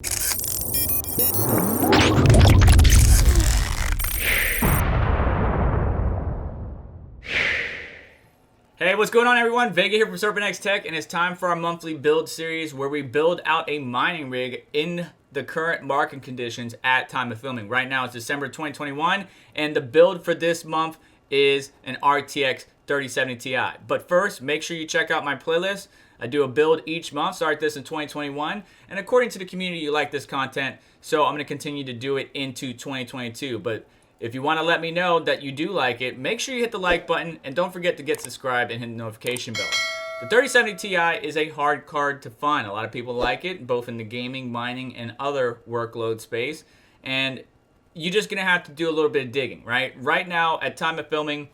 Hey, what's going on everyone? Vega here from Serpent Tech, and it's time for our monthly build series where we build out a mining rig in the current market conditions at time of filming. Right now it's December 2021, and the build for this month is an RTX 3070 Ti. But first, make sure you check out my playlist. I do a build each month, start this in 2021, and according to the community, you like this content, so I'm going to continue to do it into 2022. But if you want to let me know that you do like it, make sure you hit the like button and don't forget to get subscribed and hit the notification bell. The 3070 Ti is a hard card to find. A lot of people like it, both in the gaming, mining, and other workload space. And you're just going to have to do a little bit of digging, right? Right now, at time of filming,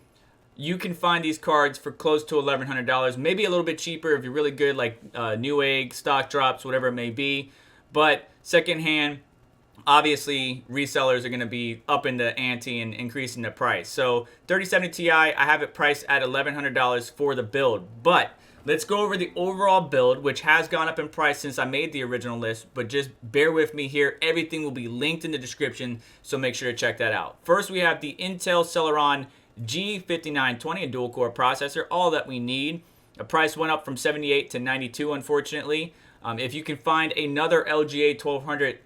you can find these cards for close to $1,100. Maybe a little bit cheaper if you're really good, like Newegg, stock drops, whatever it may be. But secondhand, obviously resellers are going to be up in the ante and increasing the price. So 3070 Ti, I have it priced at $1,100 for the build. But let's go over the overall build, which has gone up in price since I made the original list. But just bear with me here. Everything will be linked in the description, so make sure to check that out. First, we have the Intel Celeron G5920, a dual-core processor, all that we need. The price went up from 78 to 92, unfortunately. If you can find another LGA 1200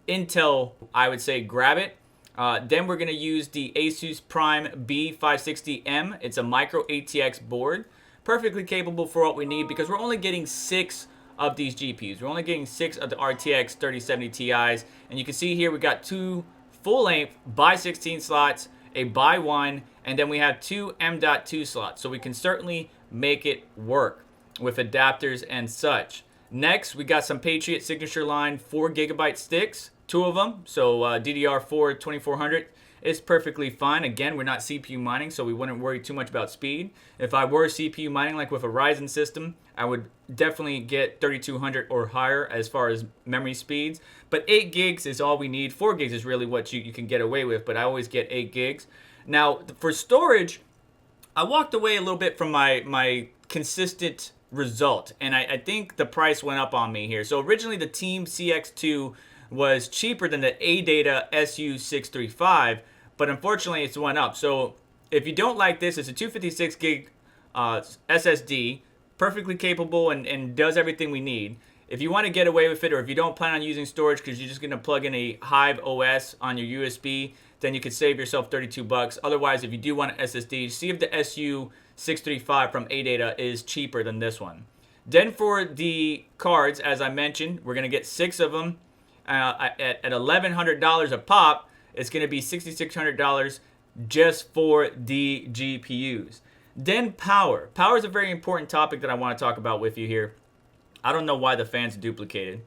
Intel, I would say grab it. Then we're going to use the Asus Prime B560M. It's a micro ATX board. Perfectly capable for what we need because we're only getting 6 of these GPUs. We're only getting 6 of the RTX 3070 Ti's. And you can see here we got 2 full-length by 16 slots, a by 1, and then we have 2 M.2 slots. So we can certainly make it work with adapters and such. Next, we got some Patriot Signature Line 4GB sticks. 2 of them, so DDR4 2400 is perfectly fine. Again, we're not CPU mining, so we wouldn't worry too much about speed. If I were CPU mining, like with a Ryzen system, I would definitely get 3200 or higher as far as memory speeds. But 8 gigs is all we need. 4 gigs is really what you can get away with, but I always get 8 gigs. Now, for storage, I walked away a little bit from my consistent result, and I think the price went up on me here. So originally, the Team CX2 was cheaper than the ADATA SU635, but unfortunately it's went up. So if you don't like this, it's a 256 gig SSD, perfectly capable and does everything we need. If you want to get away with it, or if you don't plan on using storage because you're just going to plug in a Hive OS on your USB, then you could save yourself $32. Otherwise, if you do want an SSD, see if the SU635 from ADATA is cheaper than this one. Then for the cards, as I mentioned, we're going to get 6 of them. At $1,100 a pop, it's going to be $6,600 just for the GPUs. Then power. Power is a very important topic that I want to talk about with you here. I don't know why the fans are duplicated.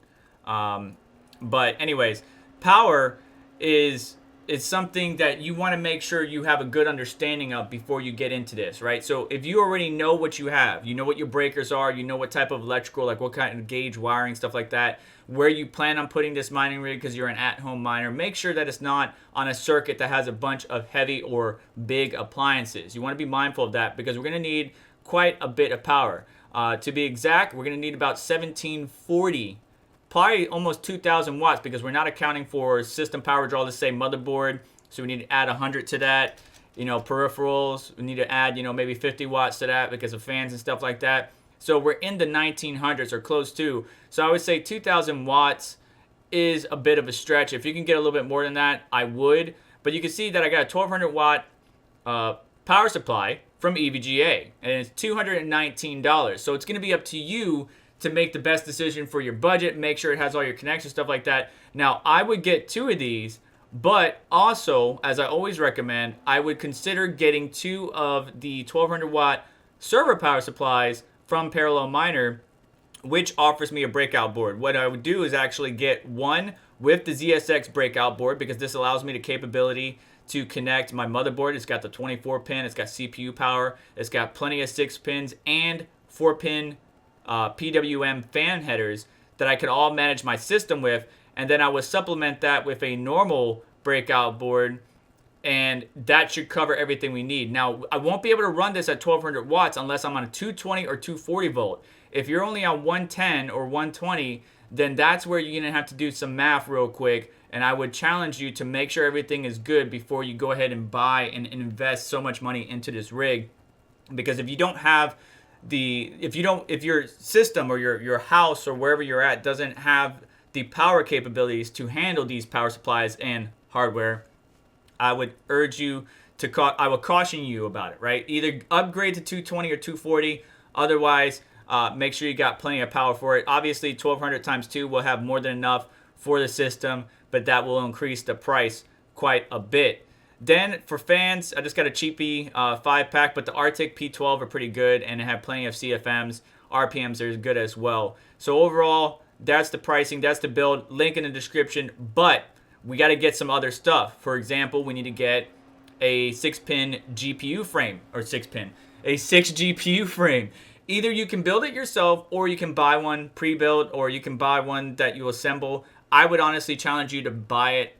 But anyways, power is something that you want to make sure you have a good understanding of before you get into this, right? So if you already know what you have, you know what your breakers are, you know what type of electrical, like what kind of gauge wiring, stuff like that, where you plan on putting this mining rig because you're an at-home miner, make sure that it's not on a circuit that has a bunch of heavy or big appliances. You want to be mindful of that because we're going to need quite a bit of power. To be exact, we're going to need about 1740, probably almost 2,000 watts because we're not accounting for system power draw, let's say motherboard. So we need to add 100 to that. You know, peripherals, we need to add, maybe 50 watts to that because of fans and stuff like that. So we're in the 1900s or close to. So I would say 2,000 watts is a bit of a stretch. If you can get a little bit more than that, I would. But you can see that I got a 1,200 watt power supply from EVGA, and it's $219. So it's going to be up to you to make the best decision for your budget, make sure it has all your connections, stuff like that. Now, I would get 2 of these, but also, as I always recommend, I would consider getting 2 of the 1,200 watt server power supplies from Parallel Miner, which offers me a breakout board. What I would do is actually get one with the ZSX breakout board because this allows me the capability to connect my motherboard. It's got the 24 pin, it's got CPU power, it's got plenty of 6 pins and 4 pin PWM fan headers that I could all manage my system with, and then I would supplement that with a normal breakout board, and that should cover everything we need. Now, I won't be able to run this at 1200 watts unless I'm on a 220 or 240 volt. If you're only on 110 or 120, then that's where you're going to have to do some math real quick. And I would challenge you to make sure everything is good before you go ahead and buy and invest so much money into this rig. Because if you don't have if your system or your house or wherever you're at doesn't have the power capabilities to handle these power supplies and hardware, I would urge you I will caution you about it, right? Either upgrade to 220 or 240. Otherwise, make sure you got plenty of power for it. Obviously, 1200 times 2 will have more than enough for the system, but that will increase the price quite a bit. Then for fans, I just got a cheapy 5-pack, but the RTX P12 are pretty good and have plenty of CFMs. RPMs are good as well. So overall, that's the pricing, that's the build. Link in the description, but we got to get some other stuff. For example, we need to get a 6-pin GPU frame, or 6-pin, a 6 GPU frame. Either you can build it yourself, or you can buy one pre-built, or you can buy one that you assemble. I would honestly challenge you to buy it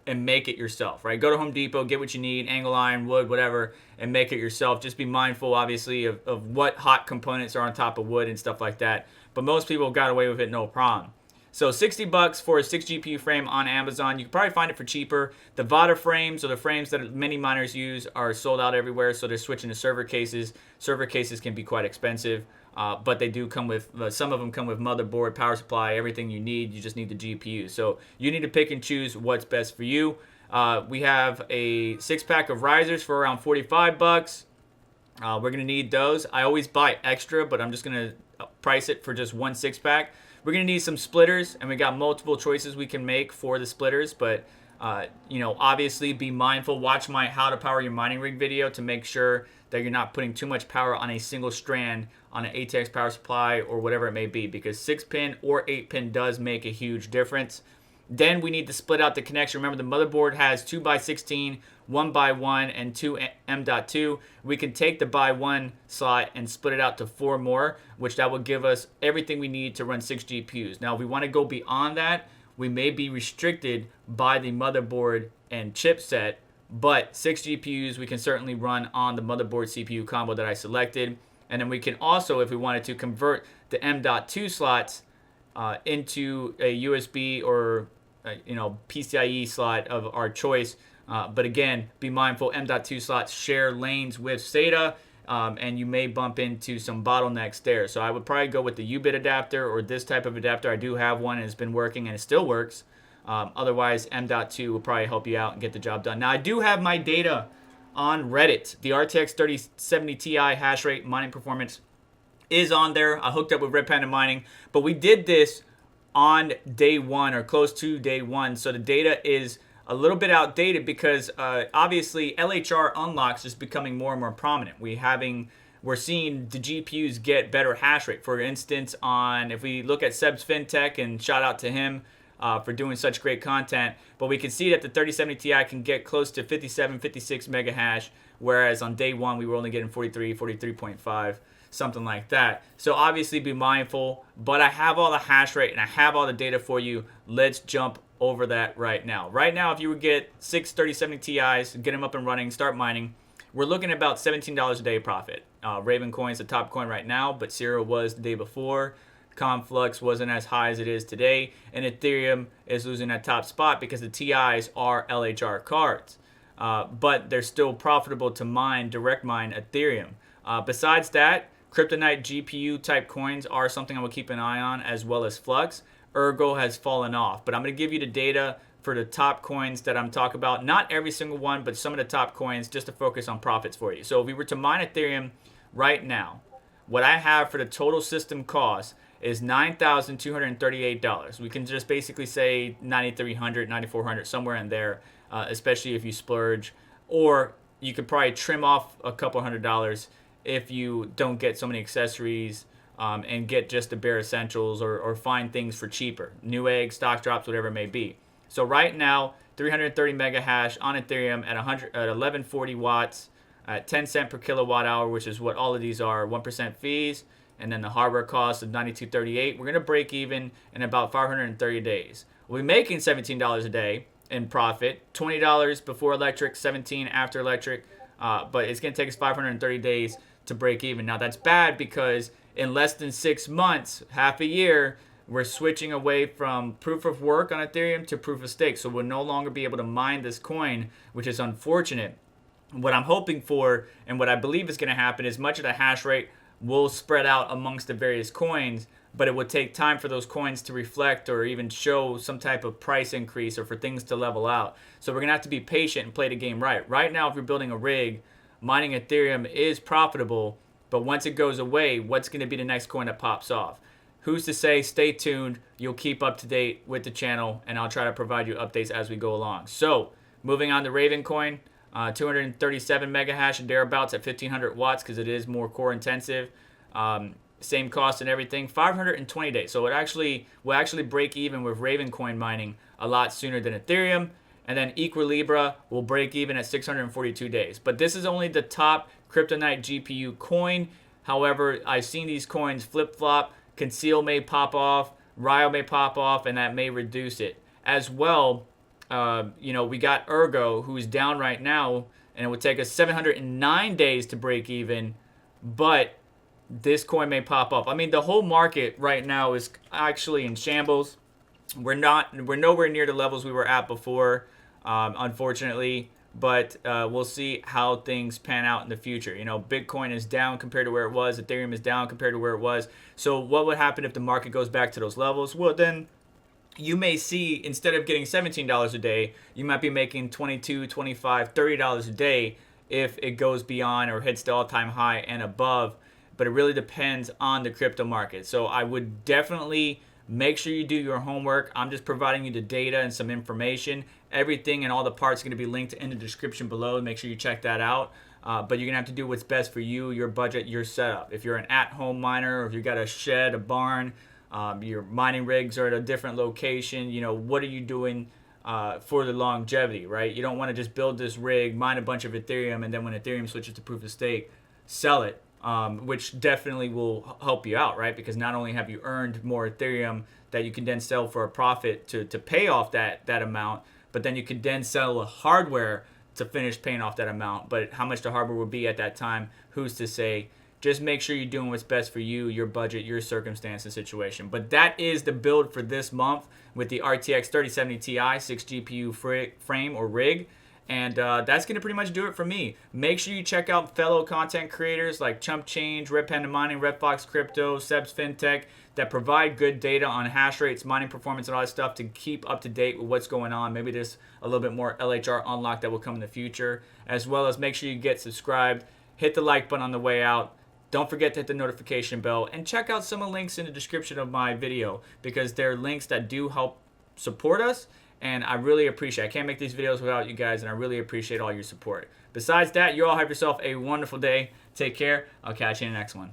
and make it yourself, right? Go to Home Depot, get what you need, angle iron, wood, whatever, and make it yourself. Just be mindful, obviously, of what hot components are on top of wood and stuff like that. But most people got away with it no problem. So $60 for a 6 GPU frame on Amazon. You can probably find it for cheaper. The VADA frames, or the frames that many miners use, are sold out everywhere, so they're switching to server cases. Server cases can be quite expensive, but they do come with, some of them come with motherboard, power supply, everything you need. You just need the GPU. So you need to pick and choose what's best for you. We have a 6-pack of risers for around $45. We're going to need those. I always buy extra, but I'm just going to price it for just one 6-pack. We're going to need some splitters, and we got multiple choices we can make for the splitters, but obviously be mindful. Watch my how to power your mining rig video to make sure that you're not putting too much power on a single strand on an ATX power supply or whatever it may be, because 6-pin or 8-pin does make a huge difference. Then we need to split out the connection. Remember, the motherboard has 2x16, 1x1, and 2 M.2. We can take the by 1 slot and split it out to 4 more, which that will give us everything we need to run 6 GPUs. Now, if we want to go beyond that, we may be restricted by the motherboard and chipset, but 6 GPUs we can certainly run on the motherboard CPU combo that I selected. And then we can also, if we wanted to, convert the M.2 slots into a USB or PCIe slot of our choice. But again, be mindful, M.2 slots share lanes with SATA, and you may bump into some bottlenecks there. So I would probably go with the U-bit adapter or this type of adapter. I do have one and it's been working and it still works. Otherwise, M.2 will probably help you out and get the job done. Now, I do have my data on Reddit. The RTX 3070 Ti hash rate mining performance is on there. I hooked up with Red Panda Mining, but we did this on day 1 or close to day 1. So the data is a little bit outdated because obviously LHR unlocks is becoming more and more prominent. We're seeing the GPUs get better hash rate. For instance, if we look at Seb's FinTech, and shout out to him for doing such great content, but we can see that the 3070 Ti can get close to 57, 56 mega hash, whereas on day 1 we were only getting 43, 43.5, something like that. So obviously be mindful, but I have all the hash rate and I have all the data for you. Let's jump over that right now. Right now, if you would get 6 3070 Ti's, get them up and running, start mining, we're looking at about $17 a day profit. Raven Coin's the top coin right now, but Zero was the day before. Conflux wasn't as high as it is today, and Ethereum is losing that top spot because the TIs are LHR cards. But they're still profitable to mine, direct mine Ethereum. Besides that, Kryptonite GPU type coins are something I will keep an eye on, as well as Flux. Ergo has fallen off, but I'm going to give you the data for the top coins that I'm talking about. Not every single one, but some of the top coins, just to focus on profits for you. So if we were to mine Ethereum right now, what I have for the total system cost is $9,238. We can just basically say $9,300, $9,400, somewhere in there, especially if you splurge. Or you could probably trim off a couple $100 if you don't get so many accessories, and get just the bare essentials, or find things for cheaper. Newegg, stock drops, whatever it may be. So right now, 330 mega hash on Ethereum at 1140 watts at 10 cents per kilowatt hour, which is what all of these are, 1% fees, and then the hardware cost of $92.38. We're going to break even in about 530 days. We'll be making $17 a day in profit, $20 before electric, $17 after electric, but it's going to take us 530 days to break even. Now, that's bad because in less than 6 months, half a year, we're switching away from proof of work on Ethereum to proof of stake. So we'll no longer be able to mine this coin, which is unfortunate. What I'm hoping for and what I believe is going to happen is much of the hash rate will spread out amongst the various coins, but it would take time for those coins to reflect or even show some type of price increase or for things to level out. So we're going to have to be patient and play the game right. Right now, if you're building a rig, mining Ethereum is profitable, but once it goes away, what's going to be the next coin that pops off? Who's to say? Stay tuned. You'll keep up to date with the channel, and I'll try to provide you updates as we go along. So, moving on to Raven coin, 237 mega hash and thereabouts at 1500 watts because it is more core intensive. Same cost and everything. 520 days. So it will actually break even with Raven coin mining a lot sooner than Ethereum. And then Equilibra will break even at 642 days. But this is only the top Kryptonite GPU coin. However, I've seen these coins flip-flop. Conceal may pop off. Ryo may pop off, and that may reduce it. As well, we got Ergo, who's down right now, and it would take us 709 days to break even. But this coin may pop up. I mean, the whole market right now is actually in shambles. We're nowhere near the levels we were at before, unfortunately. But we'll see how things pan out in the future. Bitcoin is down compared to where it was. Ethereum is down compared to where it was. So what would happen if the market goes back to those levels? Well, then you may see, instead of getting $17 a day, you might be making $22, $25, $30 a day if it goes beyond or hits the all-time high and above. But it really depends on the crypto market. So I would definitely make sure you do your homework. I'm just providing you the data and some information. Everything and all the parts are going to be linked in the description below. Make sure you check that out. But you're going to have to do what's best for you, your budget, your setup. If you're an at-home miner, or if you've got a shed, a barn, your mining rigs are at a different location, what are you doing for the longevity, right? You don't want to just build this rig, mine a bunch of Ethereum, and then when Ethereum switches to proof of stake, sell it. Which definitely will help you out, right? Because not only have you earned more Ethereum that you can then sell for a profit to pay off that amount, but then you could then sell the hardware to finish paying off that amount. But how much the hardware will be at that time, who's to say? Just make sure you're doing what's best for you, your budget, your circumstance and situation. But that is the build for this month with the RTX 3070 Ti 6 GPU frame or rig. And that's going to pretty much do it for me. Make sure you check out fellow content creators like Chump Change, Red Panda Mining, Red Fox Crypto, Seb's FinTech that provide good data on hash rates, mining performance, and all that stuff to keep up to date with what's going on. Maybe there's a little bit more LHR unlock that will come in the future. As well as make sure you get subscribed, hit the like button on the way out. Don't forget to hit the notification bell and check out some of the links in the description of my video because they're links that do help support us. And I really appreciate it. I can't make these videos without you guys, and I really appreciate all your support. Besides that, you all have yourself a wonderful day. Take care. I'll catch you in the next one.